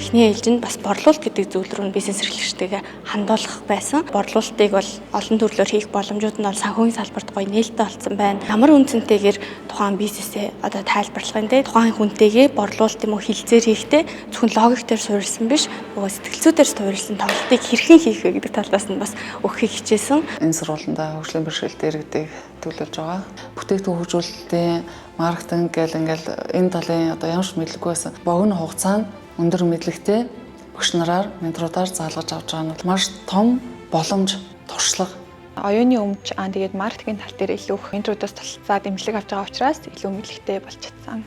эхний ээлжинд бас борлуулалт гэдэг зүйл рүү бизнес эрхлэгчтэйгээ хандуулах байсан. Борлуулалтыг бол олон төрлөөр хийх боломжууд нь бол санхүүгийн салбарт гоё нээлттэй болсон байна. Ямар үнцэнтэйгээр тухайн бизнесээ одоо тайлбарлахын те тухайн хүнтэйгээ борлуулалт юм уу хилцээр хийхдээ зөвхөн логик дээр суурилсан биш, нөгөө сэтгэлзүүдээр суурилсан тоглолтыг хэрхэн хийх вэ гэдэг талаас нь бас өгөхийг хичээсэн. Энэ сургалтанда хөгжлийн бэрхшээлтэй иргэдэг төлөвлөж байгаа. Бүтээгдэхүүн хөгжүүлэлтийн маркетинг гэл ингээл энэ талын одоо ямар ч мэдлэггүй байсан. Богино хугацаанд өндөр мэдлэгтэй багш нараар менторуудаар заалгаж авч байгаа нь маш том боломж, туршлага. Оюуны өмч тэгээд маркетингийн тал дээр илүү их менторудаас тусалцаад эмнэлэг авч байгаа учраас илүү мэдлэгтэй болж чадсан.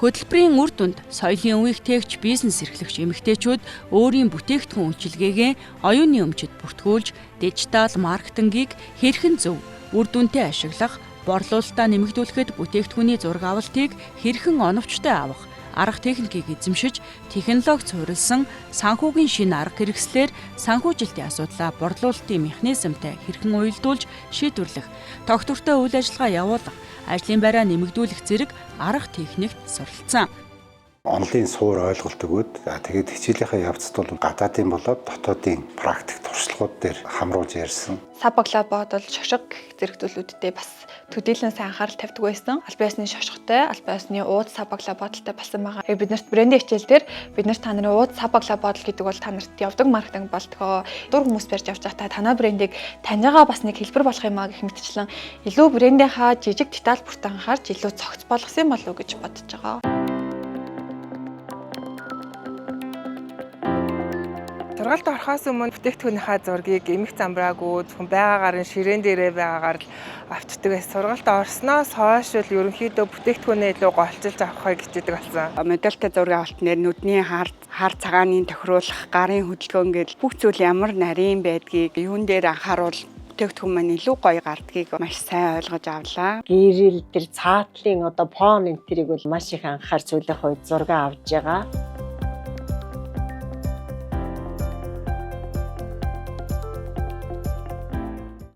Хөтөлбөрийн үр дүнд соёлын үеигтэйгч бизнес эрхлэгч эмэгтэйчүүд өөрийн бүтээгдэхүүн үйлчилгээгээ оюуны өмчөд бүртгүүлж, дижитал маркетингийг хэрхэн зөв, үр дүнтэй ашиглах, борлуулалтаа нэмэгдүүлэхэд бүтээгдэхүүний зураг авалтыг хэрхэн оновчтой авах, арга техникийг эзэмшиж, технологи суурилсан санхүүгийн шинэ арга хэрэгслээр санхүүжилтийн асуудлаа борлуулалтын механизмтай хэрхэн уялдуулж шийдвэрлэх, тогтвортой үйл ажиллагаа явуулах, ажлын байраа нэмэгдүүлэх зэрэг арга техникт суралцсан. Онлын суур ойлголт өгөөд тэгээд хичээлийнхээ явцад бол гадаадын болоод дотоодын практик туршлагууд дээр хамруулж ярьсан. Сабаглаа бодол шошго гэх зэрэгтүүлүүдтэй бас төдийлөн сайн анхаарал тавьдаг байсан. Албан ёсны шошготой, албан ёсны ууд сабаглаа бодолтой болсон байгаа. Бид нарт брендинг хичээл дээр бид нарт та нарын ууд сабаглаа бодол гэдэг бол та нарт явдаг маркетинг болтгоо. Дур хүмүүс барьж явж байгаа танаа брендийг таньж байгаа бас нэг хэлбэр болох юм а гэх мэтчлэн илүү брендийнхаа жижиг деталь бүрт анхаарч илүү цогц болгосон болов уу гэж бодож байгаа. Сургалт орохоос өмнө бүтээгдэхүүнийхээ зургийг эмх замбраагүй зөвхөн байгаа гарын ширээн дээрээ байгаагаар л авчдаг байсан. Сургалт орсноос хойш л ерөнхийдөө бүтээгдэхүүнээ илүү голчилж авахыг хичээдэг болсон. Медальтай зураг авалтнаар нүдний хар цагааны тохируулах, гарын хөдөлгөөн гэж бүх зүйл ямар нарийн байдгийг юун дээр анхааруул бүтээгдэхүүн маань илүү гоё гардгийг маш сайн ойлгож авлаа. Гэрэл тэр цаатлын одоо фон энэ тэрийг бол маш их анхаар зүйлэх үед зураг авж байгаа.